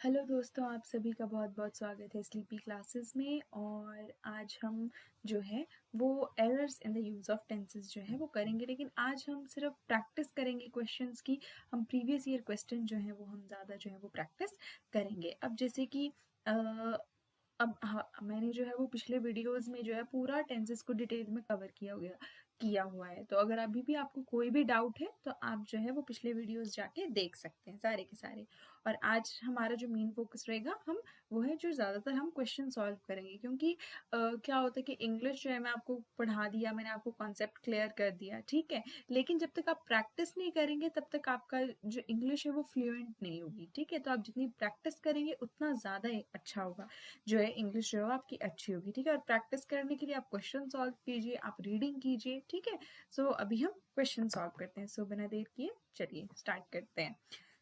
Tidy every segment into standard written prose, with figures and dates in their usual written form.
Hello दोस्तों, आप सभी का बहुत-बहुत स्वागत है स्लीपी क्लासेस में। और आज हम जो है वो errors in the use of tenses जो है वो करेंगे, लेकिन आज हम सिर्फ प्रैक्टिस करेंगे क्वेश्चंस की। हम प्रीवियस ईयर क्वेश्चन जो है वो हम ज़्यादा जो है वो प्रैक्टिस करेंगे। अब जैसे कि अब हाँ, मैंने जो है वो पिछले वीडियोस में जो है पूरा टेंसेस को डिटेल में कवर किया हुआ है। तो अगर अभी भी आपको कोई भी डाउट है तो आप जो है वो पिछले वीडियोस जाके देख सकते हैं सारे के सारे। और आज हमारा जो मेन फोकस रहेगा हम वो है जो ज़्यादातर हम क्वेश्चन सॉल्व करेंगे, क्योंकि क्या होता है कि इंग्लिश जो है मैं आपको पढ़ा दिया, मैंने आपको कॉन्सेप्ट क्लियर कर दिया, ठीक है, लेकिन जब तक आप प्रैक्टिस नहीं करेंगे तब तक आपका जो इंग्लिश है वो फ्लुएंट नहीं होगी। ठीक है, तो आप जितनी प्रैक्टिस करेंगे उतना ज़्यादा अच्छा होगा, जो है इंग्लिश जो है आपकी अच्छी होगी। ठीक है, और प्रैक्टिस करने के लिए आप क्वेश्चन सॉल्व कीजिए, आप रीडिंग कीजिए। ठीक है, सो अभी हम क्वेश्चन सॉल्व करते हैं। सो बिना देर किए चलिए स्टार्ट करते हैं।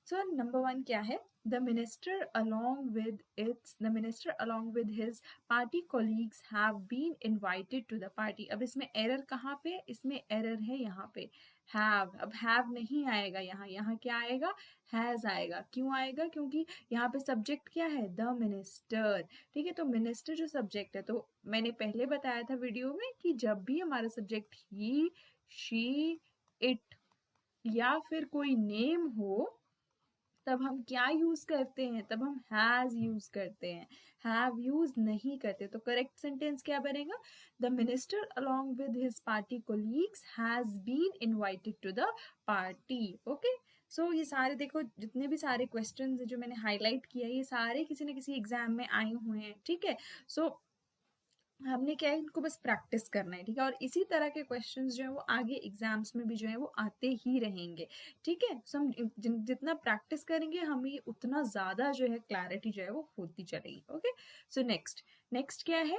सो नंबर 1 क्या है? The minister along with his party colleagues have been invited to the party. अब इसमें एरर कहाँ पे? इसमें एरर है यहाँ पे have। अब have नहीं आएगा यहाँ, यहाँ क्या आएगा? has आएगा। क्यों आएगा? क्योंकि यहाँ पे सब्जेक्ट क्या है? the minister। ठीक है, तो मिनिस्टर जो सब्जेक्ट है, तो मैंने पहले बताया था वीडियो में कि जब भी हमारा सब्जेक्ट ही, शी, इट या फिर कोई नेम हो तब हम क्या यूज करते हैं? तब हम हैज यूज करते हैं, हैव यूज नहीं करते। तो करेक्ट सेंटेंस क्या बनेगा? The minister along with his party colleagues has been invited to the party. Okay, so ये सारे देखो, जितने भी सारे क्वेश्चंस जो मैंने हाईलाइट किया ये सारे किसी न किसी एग्जाम में आए हुए हैं। ठीक है, सो हमने क्या है, इनको बस प्रैक्टिस करना है। ठीक है, और इसी तरह के क्वेश्चंस जो है वो आगे एग्जाम्स में भी जो है वो आते ही रहेंगे। ठीक है, सो हम जितना प्रैक्टिस करेंगे हमें उतना ज़्यादा जो है क्लैरिटी जो है वो होती चलेगी। ओके, सो नेक्स्ट नेक्स्ट क्या है?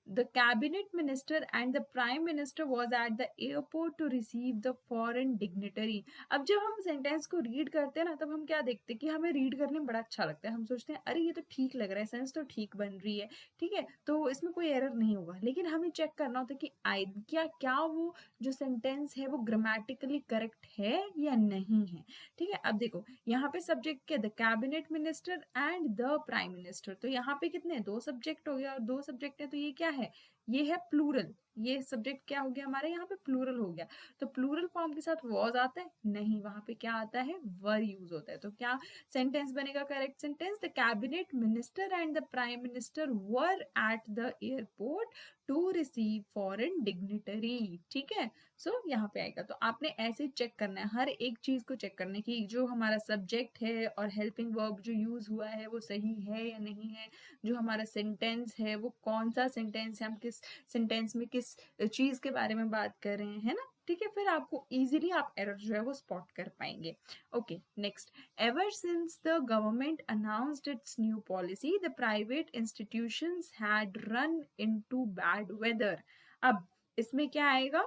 The cabinet minister and the prime minister was at the airport to receive the foreign dignitary। अब जब हम सेंटेंस को रीड करते हैं ना, तब हम क्या देखते हैं कि हमें रीड करने में बड़ा अच्छा लगता है। हम सोचते हैं अरे ये तो ठीक लग रहा है, सेंस तो ठीक बन रही है। ठीक है, तो इसमें कोई एरर नहीं होगा, लेकिन हमें चेक करना होता है कि आई क्या क्या वो जो सेंटेंस है वो ग्रामेटिकली करेक्ट है या नहीं है। ठीक है, अब देखो यहाँ पे सब्जेक्ट क्या? The cabinet minister and the prime minister. तो यहाँ पे कितने? दो सब्जेक्ट हो गया, और दो सब्जेक्ट है तो ये क्या है? ये है प्लूरल। ये सब्जेक्ट क्या हो गया हमारे यहाँ पे? प्लूरल हो गया। तो प्लूरल फॉर्म के साथ वॉज आता है? नहीं, वहां पे क्या आता है? वर यूज होता है। तो क्या सेंटेंस बनेगा correct sentence? The cabinet minister and the prime minister were at the airport to receive foreign dignitary. ठीक है, सो यहाँ पे आएगा। तो आपने ऐसे चेक करना है, हर एक चीज को चेक करने की, जो हमारा सब्जेक्ट है और हेल्पिंग वर्ब जो यूज हुआ है वो सही है या नहीं है, जो हमारा सेंटेंस है वो कौन सा सेंटेंस है, हम किस सेंटेंस में किस चीज के बारे में बात कर रहे हैं, है ना। ठीक है, फिर आपको इजीली आप एरर जो है वो स्पॉट कर पाएंगे। Okay, next. Ever since the government announced its new policy, the private institutions had run into bad weather। अब इसमें क्या आएगा?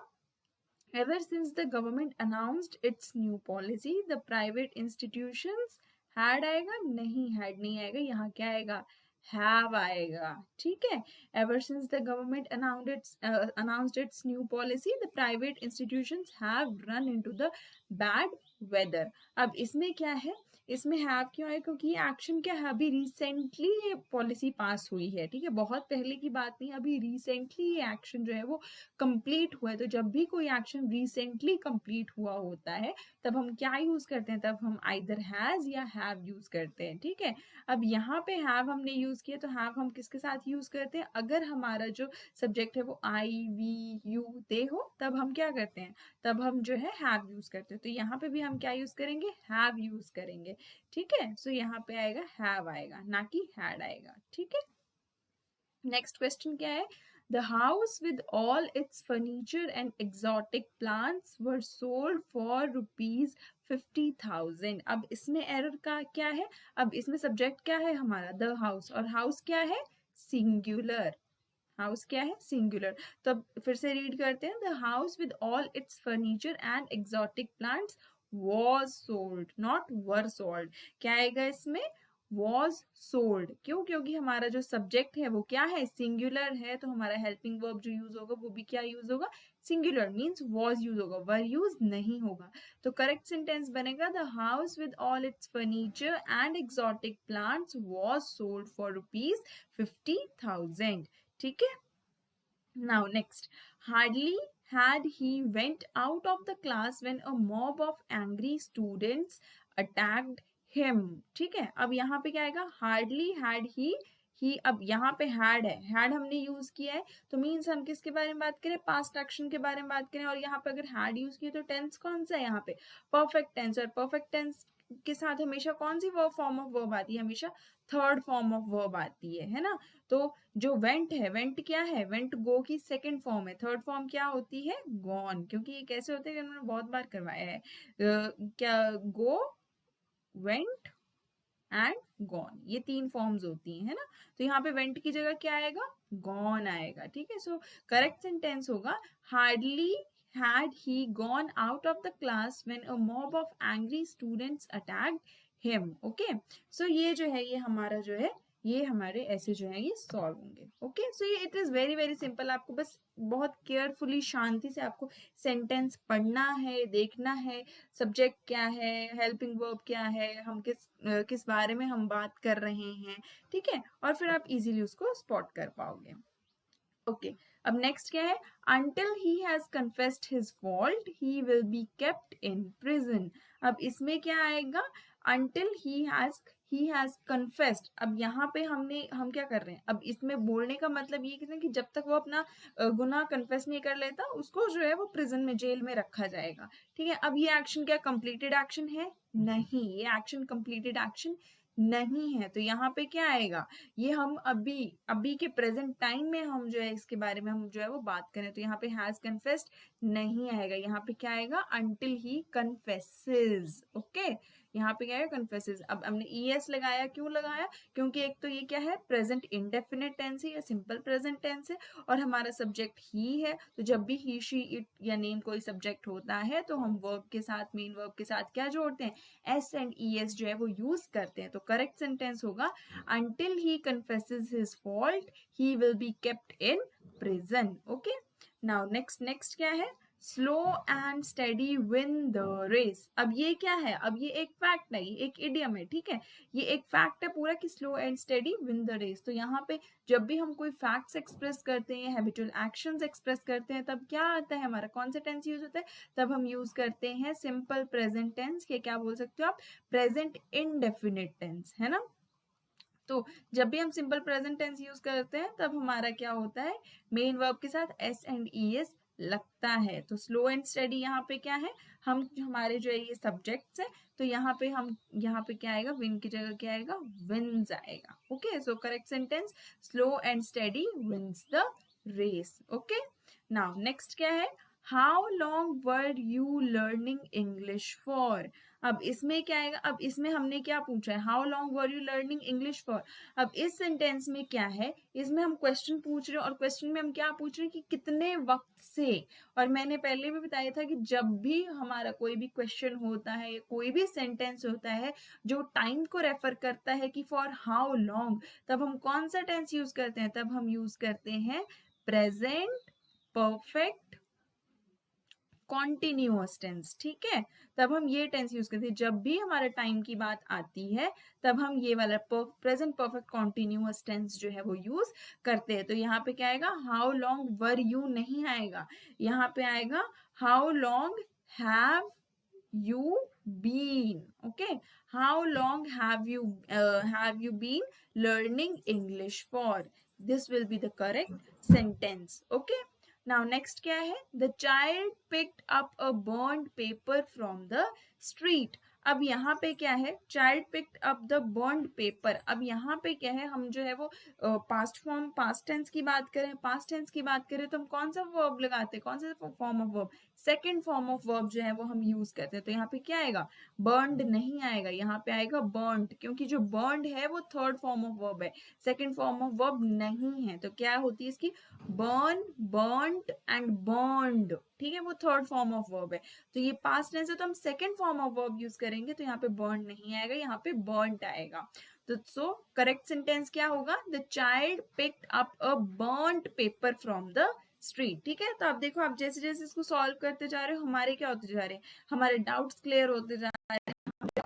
Ever since the government announced its new policy, the private institutions had आएगा? नहीं, had नहीं आएगा, यहाँ क्या आएगा? Have आएगा। ठीक है, ever since the government announced its new policy, the private institutions have run into the bad weather। अब इसमें क्या है? इसमें हैव क्यों आया? क्योंकि ये एक्शन क्या है? अभी रिसेंटली ये पॉलिसी पास हुई है। ठीक है, बहुत पहले की बात नहीं, अभी रिसेंटली ये एक्शन जो है वो कंप्लीट हुआ है। तो जब भी कोई एक्शन रिसेंटली कंप्लीट हुआ होता है तब हम क्या यूज करते हैं? तब हम आइदर हैज या हैव यूज करते हैं। ठीक है, अब यहाँ पे हैव हमने यूज किया, तो हैव हम किसके साथ यूज करते हैं? अगर हमारा जो सब्जेक्ट है वो आई, वी, यू, दे हो तब हम क्या करते हैं? तब हम जो है हैव यूज करते हैं। तो यहाँ पे भी हम क्या यूज करेंगे? हैव यूज करेंगे। ठीक है, सो यहाँ पे आएगा हैव आएगा, ना कि हैड आएगा। ठीक है, नेक्स्ट क्वेश्चन क्या है? The house with all its furniture and exotic plants were sold for rupees 50,000। अब इसमें एरर का क्या है? अब इसमें सब्जेक्ट क्या है हमारा? द हाउस, और हाउस क्या है? सिंगुलर। हाउस क्या है? सिंगुलर। तो अब फिर से रीड करते हैं। The house with all it's furniture and exotic plants was sold, not were sold. क्या आएगा इसमें? Was sold. क्यों? क्योंकि हमारा जो सब्जेक्ट है वो क्या है? सिंगुलर है, तो हमारा हेल्पिंग वर्ब जो यूज होगा वो भी क्या यूज होगा? सिंगुलर मीन्स वॉज यूज होगा, वर यूज नहीं होगा। तो करेक्ट सेंटेंस बनेगा the house with all it's furniture and exotic plants was sold for ₹50,000। ठीक है। Now next, hardly had he went out of the class when a mob of angry students attacked him. ठीक है, अब यहाँ पे क्या आएगा, hardly had he अब यहाँ पे had है, had हमने यूज किया है, तो मीन्स हम किसके बारे में बात करें, पास्ट एक्शन के बारे में बात करें। और यहाँ पे अगर had यूज किया तो टेंस कौन सा है यहाँ पे, परफेक्ट टेंस। और परफेक्ट टेंस के साथ हमेशा कौन सी वर्ब फॉर्म ऑफ वर्ब आती है, हमेशा थर्ड फॉर्म ऑफ वर्ब आती है ना। तो जो वेंट है, वेंट क्या है, वेंट गो की सेकंड फॉर्म है, थर्ड फॉर्म क्या होती है, गॉन। क्योंकि ये कैसे होते हैं, उन्होंने बहुत बार करवाया है। क्या, गो, वेंट एंड गॉन, ये तीन फॉर्म्स होती हैं, है ना। तो यहाँ पे वेंट की जगह क्या आएगा, गॉन आएगा। ठीक है, सो करेक्ट सेंटेंस होगा hardly had he gone out of the class when a mob of angry students attacked him। okay, so ये जो है, ये हमारा जो है, ये हमारे ऐसे जो है ये सॉल्व होंगे। ओके, सो ये it is very very simple. आपको बस बहुत केयरफुली, शांति से आपको सेंटेंस पढ़ना है, देखना है, सब्जेक्ट क्या है, हेल्पिंग वर्ब क्या है, हम किस बारे में हम बात कर रहे हैं। ठीक है, और फिर आप इजीली उसको स्पॉट कर पाओगे। ओके, अब नेक्स्ट क्या है, until he has confessed his fault he will be kept in prison। अब इसमें क्या आएगा, until he has confessed। अब यहाँ पे हम क्या कर रहे हैं, अब इसमें बोलने का मतलब ये कि जब तक वो अपना गुनाह कन्फेस नहीं कर लेता, उसको जो है वो प्रिजन में, जेल में रखा जाएगा। ठीक है, अब ये एक्शन क्या कंप्लीटेड एक्शन है, नहीं, ये एक्शन कंप्लीटेड एक्शन नहीं है। तो यहाँ पे क्या आएगा, ये हम अभी अभी के प्रेजेंट टाइम में हम जो है इसके बारे में हम जो है वो बात करें, तो यहाँ पे हैज कन्फेस्ड नहीं आएगा, यहाँ पे क्या आएगा, अंटिल ही कन्फेसेस। ओके, यहाँ पे क्या है, कन्फेसेस। अब हमने ईएस लगाया, क्यों लगाया, क्योंकि एक तो ये क्या है, प्रेजेंट इंडेफिनिट टेंस है या सिंपल प्रेजेंट टेंस है, और हमारा सब्जेक्ट ही है। तो जब भी ही, शी, इट या नेम कोई सब्जेक्ट होता है तो हम वर्ब के साथ, मेन वर्ब के साथ क्या जोड़ते हैं, एस एंड ई एस जो है वो यूज करते हैं। तो करेक्ट सेंटेंस होगा until he confesses his fault he will be kept in prison। okay, now next क्या है, slow and steady win the race. अब ये क्या है, अब ये एक फैक्ट नहीं, एक इडियम है। ठीक है, ये एक फैक्ट है पूरा कि slow and steady win the race. तो यहाँ पे जब भी हम कोई फैक्ट्स एक्सप्रेस करते हैं, हैबिचुअल एक्शंस एक्सप्रेस करते हैं, तब क्या आता है, हमारा कौन सा टेंस यूज होता है, तब हम यूज करते हैं सिंपल प्रेजेंट टेंस के, क्या बोल सकते हो आप, प्रेजेंट इनडेफिनिट टेंस, है ना। तो जब भी हम सिंपल प्रेजेंट टेंस यूज करते हैं तब हमारा क्या होता है, मेन वर्ब के साथ एस एंड ई एस लगता है। तो स्लो एंड स्टडी यहाँ पे क्या है, हम हमारे जो है ये सब्जेक्ट्स है, तो यहाँ पे क्या आएगा, विन की जगह क्या आएगा, विन्स आएगा। Okay, so correct sentence, slow and study wins the race. Okay, now next क्या है, how long were you learning English for. अब इसमें क्या आएगा, अब इसमें हमने क्या पूछा है, how long were you learning English for. अब इस सेंटेंस में क्या है, इसमें हम क्वेश्चन पूछ रहे हैं, और क्वेश्चन में हम क्या पूछ रहे हैं कि कितने वक्त से। और मैंने पहले भी बताया था कि जब भी हमारा कोई भी क्वेश्चन होता है या कोई भी सेंटेंस होता है जो टाइम को रेफर करता है कि फॉर हाउ लॉन्ग, तब हम कौन सा टेंस यूज करते हैं, तब हम यूज करते हैं प्रेजेंट परफेक्ट कॉन्टिन्यूअस टेंस। ठीक है, तब हम ये टेंस यूज करते हैं, जब भी हमारे टाइम की बात आती है तब हम ये वाला प्रेजेंट परफेक्ट कॉन्टिन्यूअस टेंस जो है वो यूज करते हैं। तो यहाँ पे क्या आएगा, हाउ लॉन्ग वर यू नहीं आएगा, यहाँ पे आएगा how long have you been। okay, how long have you been learning English for, this will be the correct sentence। okay, now next क्या है, the child picked up a burned paper from the street। अब यहाँ पे क्या है, child picked up the burned paper. अब यहाँ पे क्या है, हम जो है वो पास्ट टेंस की बात करें, पास्ट टेंस की बात करें तो हम कौन सा वर्ब लगाते हैं, कौन सा form of verb, second form of verb जो है वो हम यूज करते हैं। तो यहाँ पे क्या आएगा, बर्न्ड नहीं आएगा, यहाँ पे आएगा बर्न्ड, क्योंकि जो बर्न्ड है वो थर्ड फॉर्म ऑफ वर्ब है, सेकेंड फॉर्म ऑफ वर्ब नहीं है। तो क्या होती है इसकी, बर्न, बर्न्ड एंड बर्न्ड। ठीक है, वो थर्ड फॉर्म ऑफ वर्ब है। तो ये पास्ट टेंस है तो हम second form of verb use करेंगे, तो यहाँ पे बर्न नहीं आएगा, यहाँ पे बर्न्ड आएगा। तो सो करेक्ट सेंटेंस क्या होगा, the child picked up a burned paper from the street. ठीक है, तो अब देखो, आप जैसे जैसे इसको सॉल्व करते जा रहे हो, हमारे क्या होते जा रहे हैं, हमारे डाउट्स क्लियर होते जा रहे हैं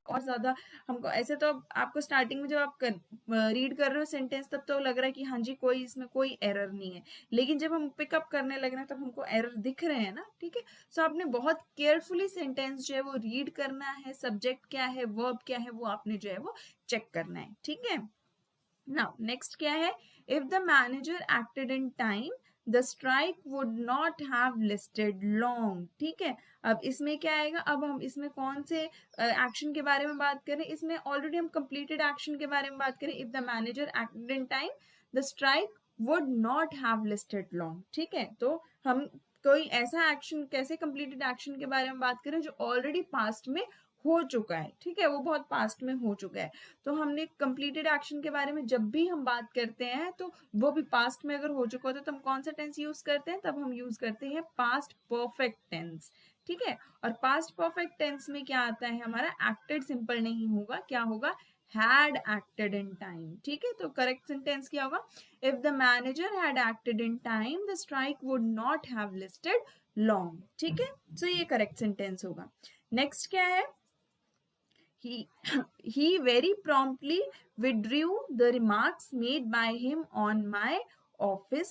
और ज्यादा हमको ऐसे। तो अब आपको स्टार्टिंग में जब आप रीड कर रहे हो सेंटेंस, तब तो लग रहा है कि हाँ जी कोई इसमें कोई एरर नहीं है, लेकिन जब हम पिकअप करने लग रहे हैं तब हमको एरर दिख रहे हैं ना। ठीक है, सो आपने बहुत केयरफुली सेंटेंस जो है वो रीड करना है, सब्जेक्ट क्या है, वर्ब क्या है, वो आपने जो है वो चेक करना है। ठीक है, नाउ नेक्स्ट क्या है, if the manager acted in time the strike would not have listed long. ठीक है, अब इसमें क्या आएगा, अब हम इसमें कौन से एक्शन के बारे में बात करें, इसमें ऑलरेडी हम कंप्लीटेड एक्शन के बारे में बात करें। If the manager acted in time the strike would not have listed long. ठीक है, तो हम कोई ऐसा एक्शन, कैसे कंप्लीटेड एक्शन के बारे में बात करें जो ऑलरेडी पास्ट में हो चुका है। ठीक है, वो बहुत पास्ट में हो चुका है। तो हमने कंप्लीटेड एक्शन के बारे में जब भी हम बात करते हैं तो वो भी पास्ट में अगर हो चुका होता है तो हम कौन सा टेंस यूज करते हैं, तब हम यूज करते हैं पास्ट परफेक्ट टेंस। ठीक है, और पास्ट परफेक्ट टेंस में क्या आता है हमारा, एक्टेड सिंपल नहीं होगा, क्या होगा, had acted in time। ठीक है, तो करेक्ट सेंटेंस क्या होगा, if the manager had acted in time the strike would not have lasted long। ठीक है, so ये करेक्ट सेंटेंस होगा। नेक्स्ट क्या है, he he very promptly withdrew the remarks made by him on my office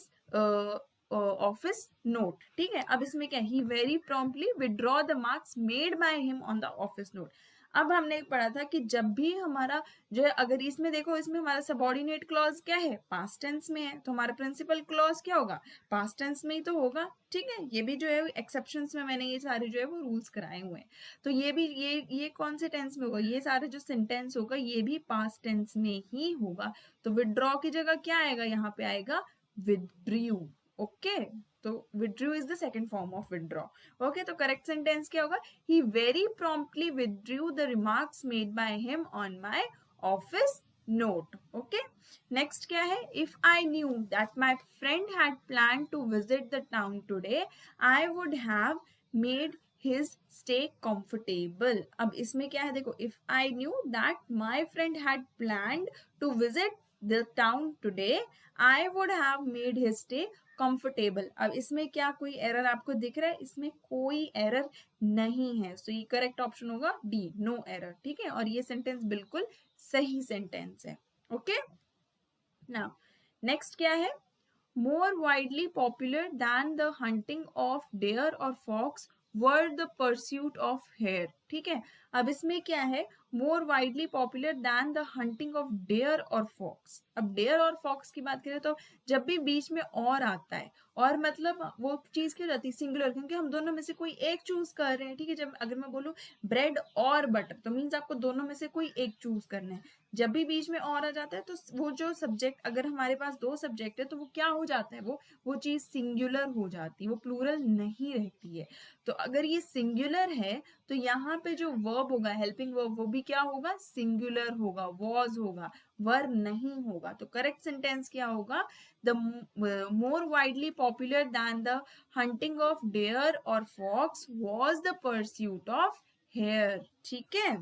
office note। ठीक है, अब इसमें क्या, he very promptly withdraw the marks made by him on the office note। अब हमने पढ़ा था कि जब भी हमारा जो है, अगर इसमें देखो, इसमें हमारा सबऑर्डिनेट क्लॉज क्या है, पास्ट टेंस में है, तो हमारा प्रिंसिपल क्लॉज क्या होगा, पास्ट टेंस में ही तो होगा। ठीक है, ये भी जो है एक्सेप्शंस में मैंने ये सारे जो है वो रूल्स कराए हुए हैं। तो ये भी, ये कौन से टेंस में होगा, ये सारे जो सेंटेंस होगा ये भी पास्ट टेंस में ही होगा। तो विदड्रॉ की जगह क्या आएगा, यहाँ पे आएगा विदड्रू। ओके, तो withdrew is the second form of withdraw। Okay, तो करेक्ट सेंटेंस क्या होगा, he very promptly withdrew the remarks made by him on my office note। Okay, next क्या है, if I knew that my friend had planned to visit the town today I would have made his stay comfortable। अब इसमें क्या है, देखो, if I knew that my friend had planned to visit the town today I would have made his stay comfortable. अब इसमें क्या कोई error आपको दिख रहा है, इसमें कोई एरर नहीं है, सो ये करेक्ट ऑप्शन होगा डी, नो एरर। ठीक है, और ये सेंटेंस बिल्कुल सही सेंटेंस है। ओके, नाउ नेक्स्ट क्या है, more widely popular than the hunting of deer or fox were the pursuit of hare। ठीक है, अब इसमें क्या है, more widely popular than the hunting of deer or fox। अब deer और fox की बात करें तो जब भी बीच में और आता है, और मतलब वो चीज क्या हो जाती है, सिंगुलर, क्योंकि हम दोनों में से कोई एक चूज कर रहे हैं। ठीक है, जब अगर मैं बोलूं ब्रेड और बटर तो मीन्स आपको दोनों में से कोई एक चूज करना है। जब भी बीच में और आ जाता है तो वो जो सब्जेक्ट, अगर हमारे पास दो सब्जेक्ट है तो वो क्या हो जाता है, वो चीज सिंगुलर हो जाती है, वो प्लूरल नहीं रहती है। तो अगर ये सिंगुलर है तो यहाँ पे जो वर्ब होगा, हेल्पिंग वर्ब, वो भी क्या होगा, सिंगुलर होगा, वॉज होगा, वर नहीं होगा। तो करेक्ट सेंटेंस क्या होगा, the more widely popular than the hunting of deer or fox was the pursuit of hare. ठीक है,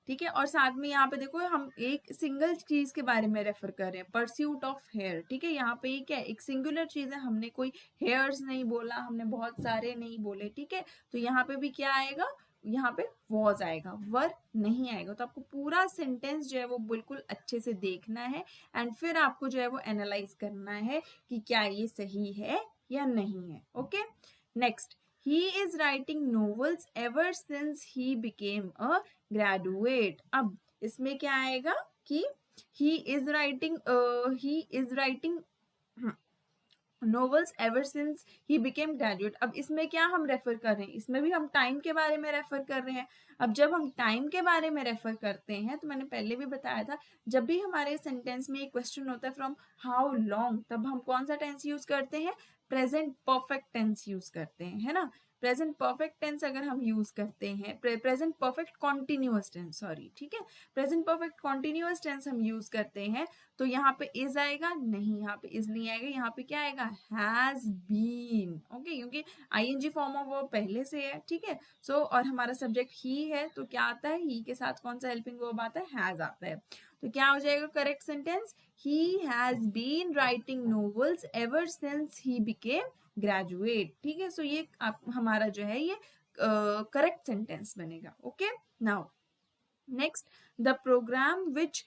ठीक है, और साथ में यहाँ पे देखो हम एक सिंगल चीज के बारे में रेफर कर रहे हैं, परस्यूट ऑफ हेयर। ठीक है, यहाँ पे क्या है, एक सिंगुलर चीज है, हमने कोई हेयर्स नहीं बोला, हमने बहुत सारे नहीं बोले। ठीक है, तो यहाँ पे भी क्या आएगा, यहाँ पे वॉज आएगा, वर नहीं आएगा। तो आपको पूरा सेंटेंस जो है वो बिल्कुल अच्छे से देखना है एंड फिर आपको जो है वो एनालाइज करना है कि क्या ये सही है या नहीं है। Okay, next, he is writing novels ever since he became a graduate। अब इसमें क्या आएगा कि he is writing novels ever since he became graduate। अब इसमें क्या हम रेफर कर रहे हैं, इसमें भी हम टाइम के बारे में रेफर कर रहे हैं। अब जब हम टाइम के बारे में रेफर करते हैं तो मैंने पहले भी बताया था, जब भी हमारे सेंटेंस में एक क्वेश्चन होता है फ्रॉम हाउ लॉन्ग, तब हम कौन सा टेंस यूज करते हैं, प्रेजेंट परफेक्ट टेंस यूज करते हैं, है ना। प्रेजेंट परफेक्ट टेंस अगर हम यूज करते हैं, present perfect continuous tense, sorry, ठीक है, प्रेजेंट परफेक्ट कॉन्टिन्यूअस टेंस हम यूज करते हैं तो यहाँ पे इज आएगा, नहीं यहाँ पे इज नहीं आएगा, यहाँ पे क्या आएगा, हैज बीन। ओके, क्योंकि आईएनजी फॉर्म ऑफ वर्ब पहले से है। ठीक है, सो और हमारा सब्जेक्ट ही है तो क्या आता है, ही के साथ कौन सा हेल्पिंग वर्ब आता है, हैज आता है। तो क्या हो जाएगा correct sentence, he has been writing novels ever since he became graduate। ठीक है, सो ये हमारा जो है ये करेक्ट सेंटेंस बनेगा। Okay, now next, the programme which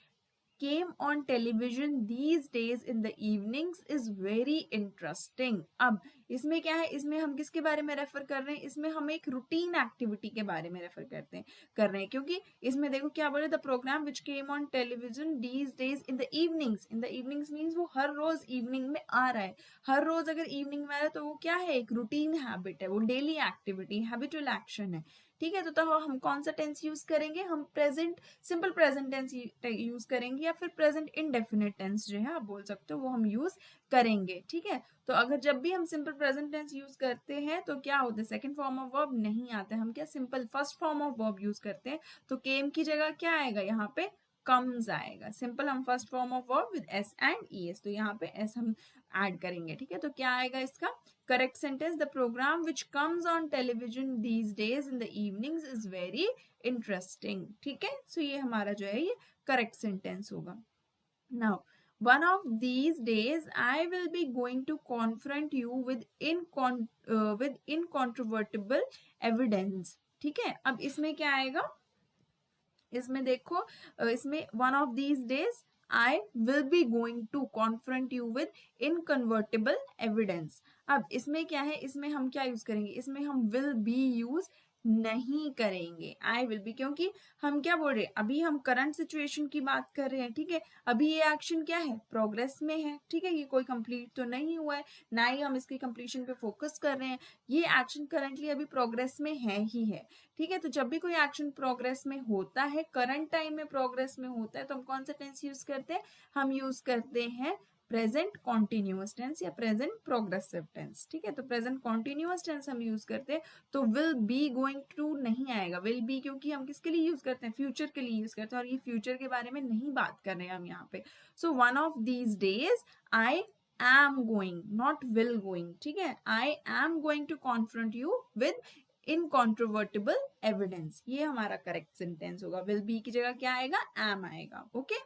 came on television these days in the evenings is very interesting। अब इसमें क्या है, इसमें हम किसके बारे में रेफर कर रहे हैं, इसमें हम एक रूटीन एक्टिविटी के बारे में रेफर कर रहे हैं, क्योंकि इसमें देखो क्या बोले, the programme which came on television these days in the evenings. In the evenings means वो हर रोज इवनिंग में आ रहा है। हर रोज अगर इवनिंग में आ रहा है तो वो क्या है, एक रूटीन हैबिट है, वो डेली एक्टिविटी हैबिचुअल एक्शन है। ठीक है, तो हम कौन सा टेंस यूज करेंगे, हम present simple present tense use करेंगे, या फिर प्रेजेंट इंडेफिनिट टेंस जो है आप बोल सकते हो वो हम यूज करेंगे। ठीक है, तो अगर जब भी हम सिंपल प्रेजेंट टेंस यूज करते हैं तो क्या होता है, सेकंड फॉर्म ऑफ वर्ब नहीं आता है, हम क्या simple first form of verb use करते हैं। तो केम की जगह क्या आएगा, यहाँ पे कम्स आएगा। सिंपल हम first form of verb with S and ES, तो यहाँ पे एस हम ऐड करेंगे। ठीक है, तो क्या आएगा इसका correct sentence, the programme which comes on television these days in the evenings is very interesting. ठीक है, सो ये हमारा जो है ये करेक्ट सेंटेंस होगा। Now one of these days I will be going to confront you with incontrovertible evidence। ठीक है, अब इसमें क्या आएगा, इसमें देखो इसमें one of these days I will be going to confront you with incontrovertible evidence। अब इसमें क्या है, इसमें हम क्या यूज करेंगे, इसमें हम will be यूज नहीं करेंगे, आई विल बी, क्योंकि हम क्या बोल रहे हैं, अभी हम करंट सिचुएशन की बात कर रहे हैं। ठीक है, अभी ये एक्शन क्या है, प्रोग्रेस में है। ठीक है, ये कोई कंप्लीट तो नहीं हुआ है, ना ही हम इसकी कंप्लीशन पे फोकस कर रहे हैं, ये एक्शन करंटली अभी प्रोग्रेस में है ही है। ठीक है, तो जब भी कोई एक्शन प्रोग्रेस में होता है, करंट टाइम में प्रोग्रेस में होता है, तो हम कौन सा टेंस यूज करते हैं, हम यूज करते हैं प्रेजेंट कॉन्टिन्यूअस टेंस या प्रेजेंट प्रोग्रेसिव टेंस। ठीक है, तो प्रेजेंट कॉन्टिन्यूअस टेंस हम यूज करते हैं, तो विल बी गोइंग टू नहीं आएगा। विल बी क्योंकि हम किसके लिए यूज करते हैं, फ्यूचर के लिए यूज करते हैं, और ये फ्यूचर के बारे में नहीं बात कर रहे हैं हम यहाँ पे। So one of these days I am going, not will going. ठीक है, I am going to confront you with incontrovertible evidence, ये हमारा करेक्ट सेंटेंस होगा। विल बी की जगह क्या आएगा, एम आएगा। ओके,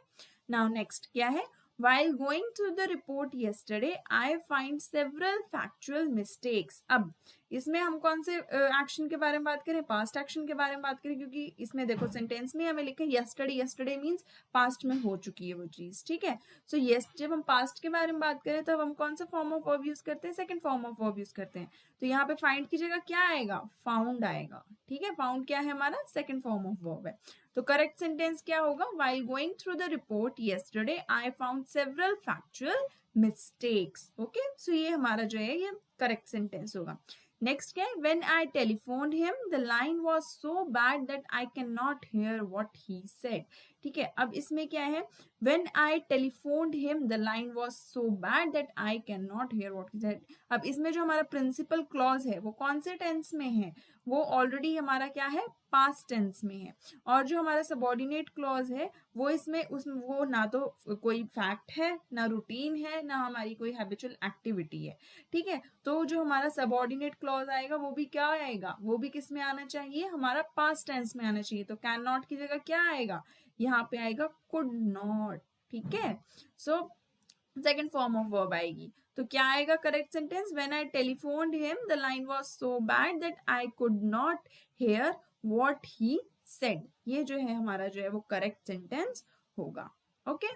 नाउ नेक्स्ट क्या है, while going through the report yesterday I find several factual mistakes। अब इसमें हम कौन से एक्शन के बारे में बात करें, पास्ट एक्शन के बारे में बात करें, क्योंकि इसमें देखो सेंटेंस में हमें लिखा है यस्टरडे। यस्टरडे मींस पास्ट में हो चुकी है वो चीज। ठीक है, सो यस जब हम पास्ट के बारे में बात करें तब हम कौन सा फॉर्म ऑफ वर्ब यूज करते हैं, second form of verb use करते हैं। तो यहाँ पे फाइंड की जगह क्या आएगा, फाउंड आएगा। ठीक है, फाउंड क्या है हमारा, सेकंड फॉर्म ऑफ वर्ब है। तो करेक्ट सेंटेंस क्या होगा, while going through the report yesterday I found several factual mistakes। Okay, so ये हमारा जो है ये करेक्ट सेंटेंस होगा। नेक्स्ट क्या है, when I telephoned him the line was so bad that I cannot hear what he said। ठीक है, अब इसमें क्या है, when I telephoned him the line was so bad that I cannot hear what he said। अब इसमें जो हमारा प्रिंसिपल क्लॉज है वो कौन से टेंस में है, वो ऑलरेडी हमारा क्या है, पास्ट टेंस में है। और जो हमारा सबऑर्डिनेट क्लॉज है वो इसमें वो ना तो कोई फैक्ट है, ना रूटीन है, ना हमारी कोई हैबिचुअल एक्टिविटी है। ठीक है, तो जो हमारा सबऑर्डिनेट क्लॉज आएगा वो भी क्या आएगा, वो भी किस में आना चाहिए, हमारा पास्ट टेंस में आना चाहिए। तो कैन नॉट की जगह क्या आएगा, यहाँ पे आएगा कुड नॉट। ठीक है, सो सेकेंड फॉर्म ऑफ वर्ब आएगी। तो क्या आएगा correct sentence, when I telephoned him the line was so bad that I could not hear what he said. ये जो है हमारा जो है वो करेक्ट सेंटेंस होगा। Okay,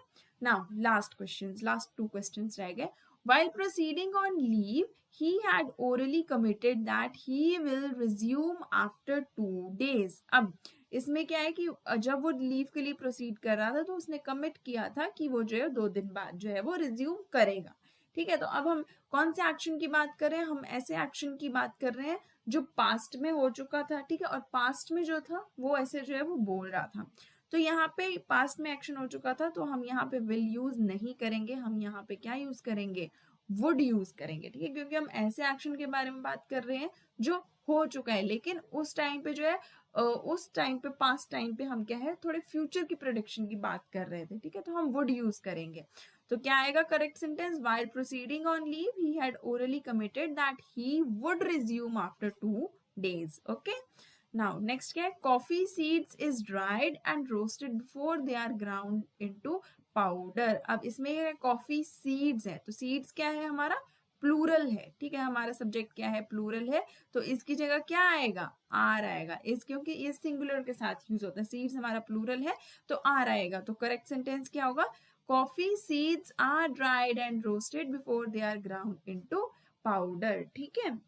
now last questions, last 2 questions रह गए। While proceeding on leave, he had orally committed that he will resume after 2 days। अब इसमें क्या है कि जब वो लीव के लिए प्रोसीड कर रहा था तो उसने कमिट किया था कि वो जो है 2 दिन बाद जो है वो रिज्यूम करेगा। ठीक है, तो अब हम कौन से एक्शन की बात कर रहे हैं, हम ऐसे एक्शन की बात कर रहे हैं जो पास्ट में हो चुका था। ठीक है, और पास्ट में जो था वो ऐसे जो है वो बोल रहा था। तो यहाँ पे पास्ट में एक्शन हो चुका था तो हम यहाँ पे विल यूज नहीं करेंगे, हम यहाँ पे क्या यूज करेंगे, वुड यूज करेंगे। ठीक है, क्योंकि हम ऐसे एक्शन के बारे में बात कर रहे हैं जो हो चुका है, लेकिन उस टाइम पे जो है उस टाइम पे पास्ट टाइम पे हम क्या है थोड़े फ्यूचर की प्रोडिक्शन की बात कर रहे थे। ठीक है, तो हम वुड यूज करेंगे। तो क्या आएगा correct sentence, while proceeding on leave he had orally committed that he would resume after 2 days। Okay, now next क्या है, coffee seeds is dried and roasted before they are ground into powder. अब इसमें coffee seeds है, तो seeds क्या है हमारा, plural है, ठीक है, हमारा सब्जेक्ट क्या है, प्लूरल है, तो इसकी जगह क्या आएगा, आर आएगा, इस क्योंकि इस सिंगुलर के साथ यूज होता है, सीड्स हमारा प्लूरल है तो आर आएगा, तो करेक्ट सेंटेंस क्या होगा, coffee seeds are dried and roasted before they are ground into powder, ठीक है।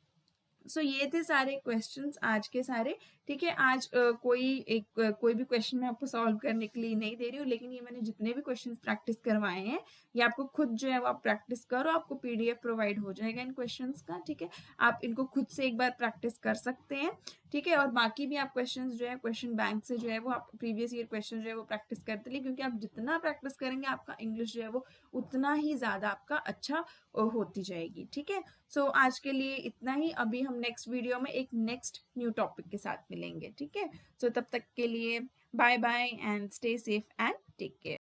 सो ये थे सारे क्वेश्चंस आज के सारे, ठीक है। आज कोई भी क्वेश्चन मैं आपको सॉल्व करने के लिए नहीं दे रही हूँ, लेकिन ये मैंने जितने भी क्वेश्चंस प्रैक्टिस करवाए हैं ये आपको खुद जो है वो आप प्रैक्टिस करो, आपको पीडीएफ प्रोवाइड हो जाएगा इन क्वेश्चंस का, ठीक है। आप इनको खुद से एक बार प्रैक्टिस कर सकते हैं, ठीक है। और बाकी भी आप क्वेश्चंस जो है क्वेश्चन बैंक से जो है वो आप प्रीवियस ईयर क्वेश्चन जो है वो प्रैक्टिस करते रहिए, क्योंकि आप जितना प्रैक्टिस करेंगे आपका इंग्लिश जो है वो उतना ही ज़्यादा आपका अच्छा होती जाएगी, ठीक है। सो आज के लिए इतना ही, अभी हम नेक्स्ट वीडियो में एक नेक्स्ट न्यू टॉपिक के साथ मिलेंगे, ठीक है। सो तब तक के लिए bye bye and stay safe and take care.